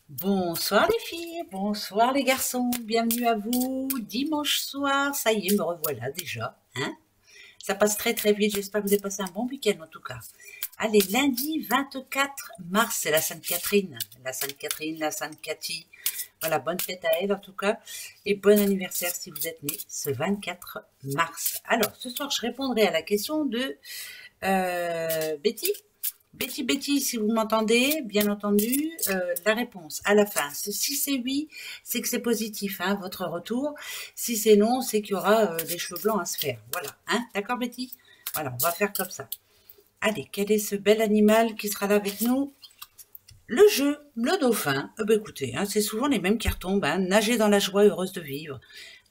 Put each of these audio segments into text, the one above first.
Bonsoir les filles, bonsoir les garçons, bienvenue à vous, dimanche soir, ça y est, me revoilà déjà, hein. Ça passe très très vite, j'espère que vous avez passé un bon week-end en tout cas. Allez, lundi 24 mars, c'est la Sainte-Catherine, la Sainte Cathy, voilà, bonne fête à elle en tout cas, et bon anniversaire si vous êtes né ce 24 mars. Alors, ce soir, je répondrai à la question de Betty. Betty, si vous m'entendez, bien entendu, la réponse à la fin, si c'est oui, c'est que c'est positif, hein, votre retour. Si c'est non, c'est qu'il y aura des cheveux blancs à se faire. Voilà, hein, d'accord Betty? Voilà, on va faire comme ça. Allez, quel est ce bel animal qui sera là avec nous? Le jeu, le dauphin. Écoutez, hein, c'est souvent les mêmes qui retombent, hein. Nager dans la joie, heureuse de vivre.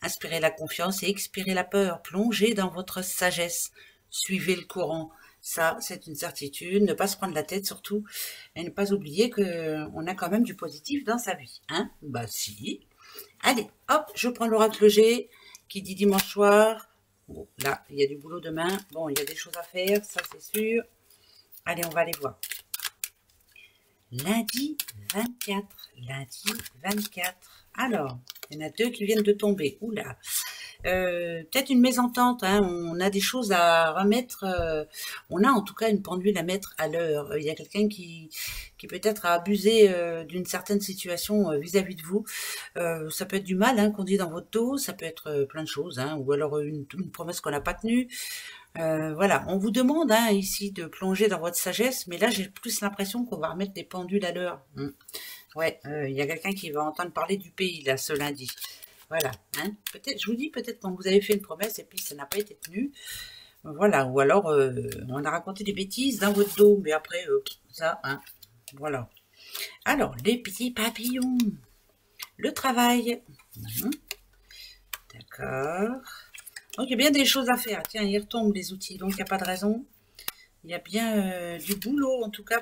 Inspirez la confiance et expirez la peur. Plongez dans votre sagesse. Suivez le courant. Ça, c'est une certitude. Ne pas se prendre la tête surtout. Et ne pas oublier qu'on a quand même du positif dans sa vie. Hein, bah si. Allez, hop, je prends l'oracle G qui dit dimanche soir. Bon, là, il y a du boulot demain. Bon, il y a des choses à faire, ça c'est sûr. Allez, on va aller voir. Lundi 24. Lundi 24. Alors, il y en a deux qui viennent de tomber. Oula. Peut-être une mésentente, hein. On a des choses à remettre, on a en tout cas une pendule à mettre à l'heure. Il y a quelqu'un qui peut-être a abusé d'une certaine situation vis-à-vis de vous. Ça peut être du mal, hein, qu'on dit dans votre dos, ça peut être plein de choses, hein, ou alors une promesse qu'on n'a pas tenue. Voilà, on vous demande hein, ici de plonger dans votre sagesse, mais là j'ai plus l'impression qu'on va remettre des pendules à l'heure. Ouais, il y a quelqu'un qui va entendre parler du pays là ce lundi. Voilà, hein. Peut-être, je vous dis, peut-être quand vous avez fait une promesse et puis ça n'a pas été tenu. Voilà, ou alors on a raconté des bêtises dans votre dos, mais après, ça, hein. Voilà. Alors, les petits papillons. Le travail. D'accord. Donc, il y a bien des choses à faire. Tiens, ils retombent les outils, donc il n'y a pas de raison. Il y a bien du boulot, en tout cas,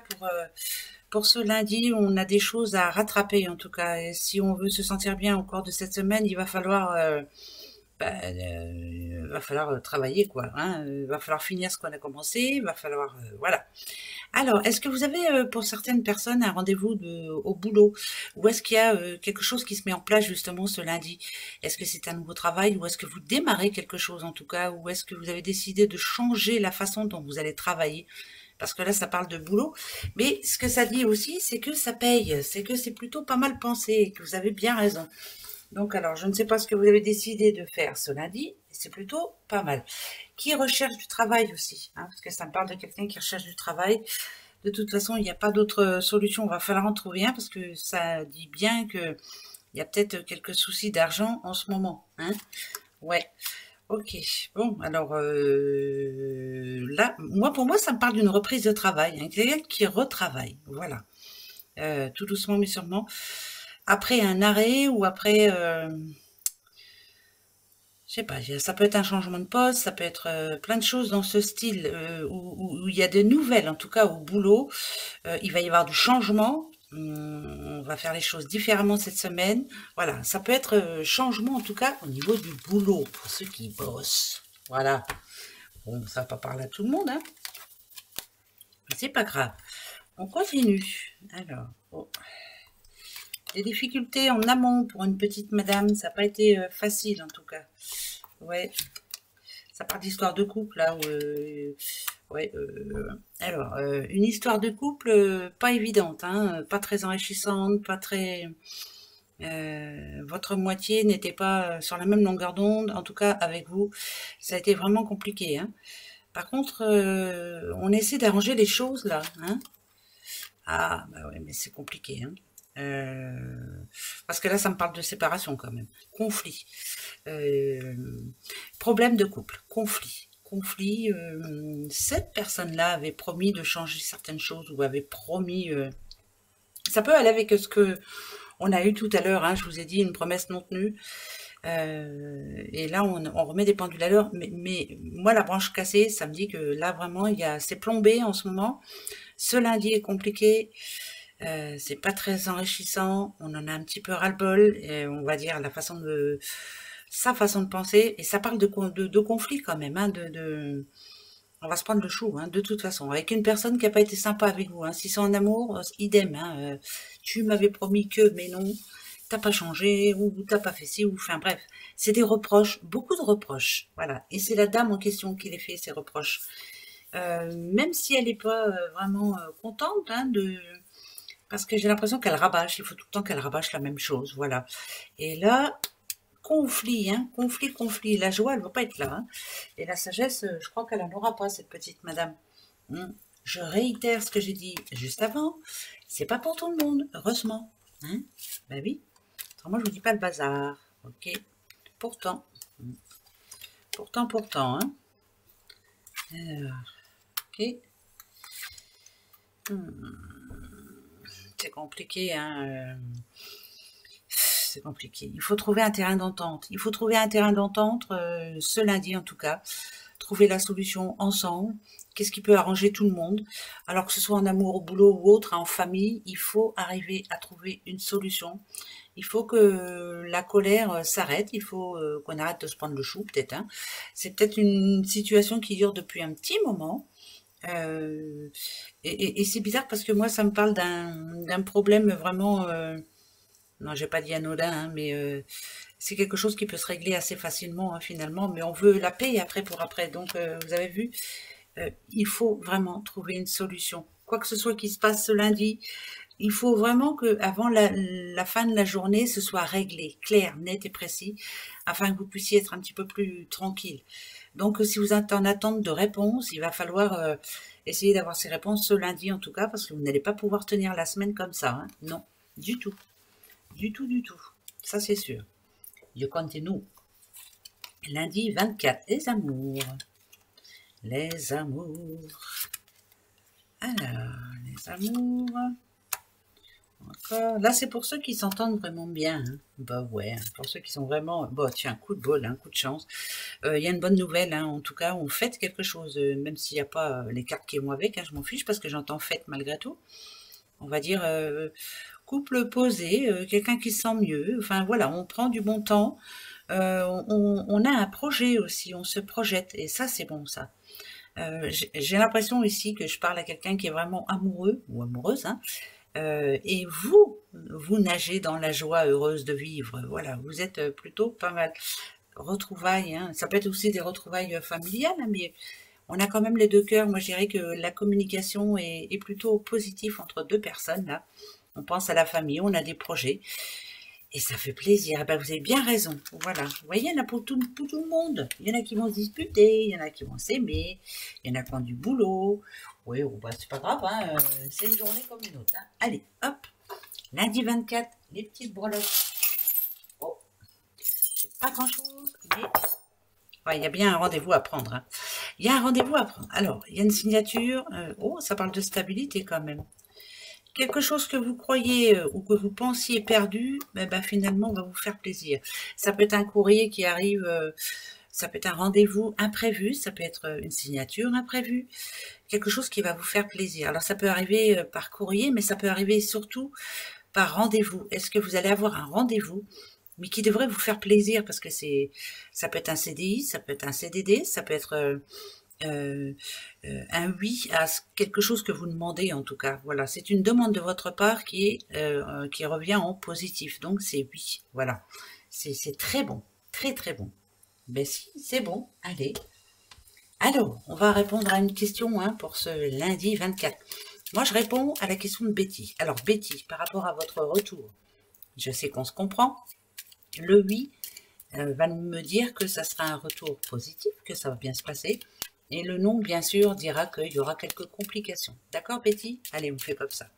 pour ce lundi. On a des choses à rattraper, en tout cas. Et si on veut se sentir bien au cours de cette semaine, il va falloir travailler, quoi. Hein. Il va falloir finir ce qu'on a commencé. Il va falloir, voilà. Alors, est-ce que vous avez, pour certaines personnes, un rendez-vous au boulot? Ou est-ce qu'il y a quelque chose qui se met en place justement ce lundi? Est-ce que c'est un nouveau travail ou est-ce que vous démarrez quelque chose en tout cas? Ou est-ce que vous avez décidé de changer la façon dont vous allez travailler? Parce que là, ça parle de boulot. Mais ce que ça dit aussi, c'est que ça paye. C'est que c'est plutôt pas mal pensé et que vous avez bien raison. Donc, alors, je ne sais pas ce que vous avez décidé de faire ce lundi. C'est plutôt pas mal. Qui recherche du travail aussi, hein, parce que ça me parle de quelqu'un qui recherche du travail. De toute façon, il n'y a pas d'autre solution. Il va falloir en trouver un parce que ça dit bien que il y a peut-être quelques soucis d'argent en ce moment. Hein. Ouais. Ok. Bon, alors là, pour moi, ça me parle d'une reprise de travail. Hein, quelqu'un qui retravaille. Voilà. Tout doucement mais sûrement. Après un arrêt ou après je sais pas, ça peut être un changement de poste, ça peut être plein de choses dans ce style où il y a des nouvelles, en tout cas au boulot. Il va y avoir du changement. On va faire les choses différemment cette semaine. Voilà, ça peut être changement en tout cas au niveau du boulot pour ceux qui bossent. Voilà. Bon, ça va pas parler à tout le monde, hein. Mais c'est pas grave. On continue. Alors, oh. Des difficultés en amont pour une petite madame, ça n'a pas été facile en tout cas. Ouais, ça parle d'histoire de couple là. Ouais, alors, une histoire de couple pas évidente, hein, pas très enrichissante, pas très. Votre moitié n'était pas sur la même longueur d'onde, en tout cas avec vous, ça a été vraiment compliqué. Hein. Par contre, on essaie d'arranger les choses là. Hein. Ah, bah ouais, mais c'est compliqué. Hein. Parce que là, ça me parle de séparation quand même. Conflit. Euh, Problème de couple. Conflit. Conflit. Cette personne-là avait promis de changer certaines choses ou avait promis... ça peut aller avec ce que on a eu tout à l'heure. Hein, je vous ai dit une promesse non tenue. Et là, on remet des pendules à l'heure. Mais moi, la branche cassée, ça me dit que là, vraiment, c'est plombé en ce moment. Ce lundi est compliqué. C'est pas très enrichissant, on en a un petit peu ras-le-bol, et on va dire sa façon de penser, et ça parle de conflit quand même, hein, on va se prendre le chou, hein, de toute façon, avec une personne qui n'a pas été sympa avec vous, hein, si c'est en amour, idem, hein, tu m'avais promis que, mais non, t'as pas changé, ou t'as pas fait ci, ou enfin bref. C'est des reproches, beaucoup de reproches, voilà. Et c'est la dame en question qui les fait, ces reproches. Même si elle n'est pas vraiment contente hein, parce que j'ai l'impression qu'elle rabâche, il faut tout le temps qu'elle rabâche la même chose, voilà. Et là, conflit, hein, conflit. La joie, elle ne va pas être là. Hein. Et la sagesse, je crois qu'elle n'en aura pas, cette petite madame. Je réitère ce que j'ai dit juste avant. C'est pas pour tout le monde, heureusement. Hein, ben oui. Autrement, je vous dis pas le bazar. Ok. Pourtant. Pourtant. Hein. Alors, ok. C'est compliqué, hein. C'est compliqué. Il faut trouver un terrain d'entente. Il faut trouver un terrain d'entente ce lundi en tout cas. Trouver la solution ensemble. Qu'est-ce qui peut arranger tout le monde? Alors que ce soit en amour, au boulot ou autre, hein, en famille, il faut arriver à trouver une solution. Il faut que la colère s'arrête. Il faut qu'on arrête de se prendre le chou, peut-être. Hein. C'est peut-être une situation qui dure depuis un petit moment. Et c'est bizarre parce que moi, ça me parle d'un problème vraiment... non, j'ai pas dit anodin, hein, mais c'est quelque chose qui peut se régler assez facilement, hein, finalement. Mais on veut la paix après pour après. Donc, vous avez vu, il faut vraiment trouver une solution. Quoi que ce soit qui se passe ce lundi, il faut vraiment que avant la fin de la journée, ce soit réglé, clair, net et précis, afin que vous puissiez être un petit peu plus tranquille. Donc, si vous êtes en attente de réponse, il va falloir essayer d'avoir ces réponses ce lundi, en tout cas, parce que vous n'allez pas pouvoir tenir la semaine comme ça. Hein. Non, du tout. Du tout. Ça, c'est sûr. Je continue. Lundi 24, les amours. Les amours. Alors, les amours. Encore. Là, c'est pour ceux qui s'entendent vraiment bien. Hein. Bah ouais, pour ceux qui sont vraiment... Bon, tiens, un coup de bol, un coup de chance. Il y a une bonne nouvelle, hein. En tout cas, on fête quelque chose, même s'il n'y a pas les cartes qui vont avec, hein, je m'en fiche parce que j'entends fête malgré tout. On va dire couple posé, quelqu'un qui se sent mieux. Enfin voilà, on prend du bon temps. On a un projet aussi, on se projette. Et ça, c'est bon, ça. J'ai l'impression ici que je parle à quelqu'un qui est vraiment amoureux ou amoureuse. Hein, et vous nagez dans la joie heureuse de vivre. Voilà, vous êtes plutôt pas mal. Retrouvailles, hein, ça peut être aussi des retrouvailles familiales, hein, mais on a quand même les deux cœurs. Moi, je dirais que la communication est plutôt positive entre deux personnes, là. On pense à la famille, on a des projets. Et ça fait plaisir. Eh ben, vous avez bien raison. Voilà. Vous voyez, il y en a pour tout le monde. Il y en a qui vont se disputer, il y en a qui vont s'aimer, il y en a qui ont du boulot. Oui, oh, bah, c'est pas grave, hein, c'est une journée comme une autre. Hein. Allez, hop. Lundi 24, les petites breloques. Oh, c'est pas grand-chose, mais... Ouais, il y a bien un rendez-vous à prendre. Hein. Il y a un rendez-vous à prendre. Alors, il y a une signature. Oh, ça parle de stabilité quand même. Quelque chose que vous croyez ou que vous pensiez perdu, ben, finalement, va vous faire plaisir. Ça peut être un courrier qui arrive, ça peut être un rendez-vous imprévu, ça peut être une signature imprévue, quelque chose qui va vous faire plaisir. Alors, ça peut arriver par courrier, mais ça peut arriver surtout par rendez-vous. Est-ce que vous allez avoir un rendez-vous, mais qui devrait vous faire plaisir, parce que ça peut être un CDI, ça peut être un CDD, ça peut être... un oui à quelque chose que vous demandez en tout cas. Voilà, c'est une demande de votre part qui revient en positif. Donc c'est oui. Voilà, c'est très bon, très bon. Ben si, c'est bon. Allez. Alors, on va répondre à une question hein, pour ce lundi 24. Moi, je réponds à la question de Betty. Alors Betty, par rapport à votre retour, je sais qu'on se comprend. Le oui va me dire que ça sera un retour positif, que ça va bien se passer. Et le non, bien sûr, dira qu'il y aura quelques complications. D'accord, Betty? Allez, on fait comme ça.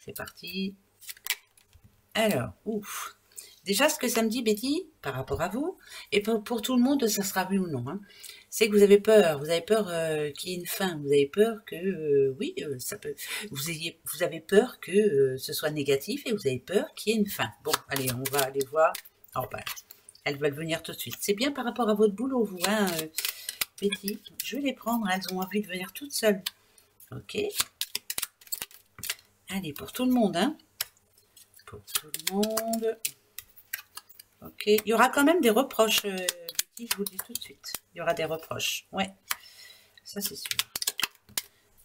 C'est parti. Alors, ouf. Déjà, ce que ça me dit, Betty, par rapport à vous, et pour tout le monde, ça sera oui ou non. Hein, c'est que vous avez peur. Vous avez peur qu'il y ait une fin. Vous avez peur que, oui, ça peut. Vous avez peur que ce soit négatif et vous avez peur qu'il y ait une fin. Bon, allez, on va aller voir. Oh, ben, elles veulent venir tout de suite. C'est bien par rapport à votre boulot, vous, hein Betty, je vais les prendre, elles ont envie de venir toutes seules. Ok. Allez, pour tout le monde, hein. Pour tout le monde. Ok. Il y aura quand même des reproches, Betty, je vous le dis tout de suite. Il y aura des reproches. Ouais. Ça, c'est sûr.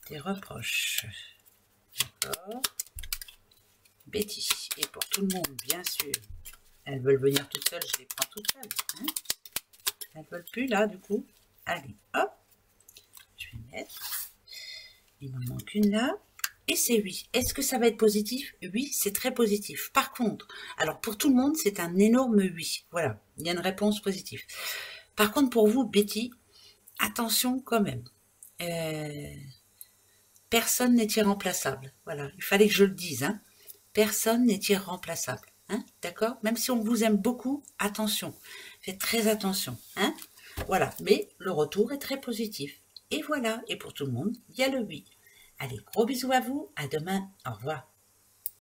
Des reproches. D'accord. Betty. Et pour tout le monde, bien sûr. Elles veulent venir toutes seules, je les prends toutes seules. Hein, elles veulent plus là, du coup. Allez, hop. Je vais mettre. Il m'en manque une là. Et c'est oui. Est-ce que ça va être positif? Oui, c'est très positif. Par contre, alors pour tout le monde, c'est un énorme oui. Voilà, il y a une réponse positive. Par contre, pour vous, Betty, attention quand même. Personne n'est irremplaçable. Voilà, il fallait que je le dise. Hein. Personne n'est irremplaçable. Hein, d'accord? Même si on vous aime beaucoup, attention. Faites très attention. Hein. Voilà, mais le retour est très positif. Et voilà, et pour tout le monde, il y a le oui. Allez, gros bisous à vous, à demain, au revoir.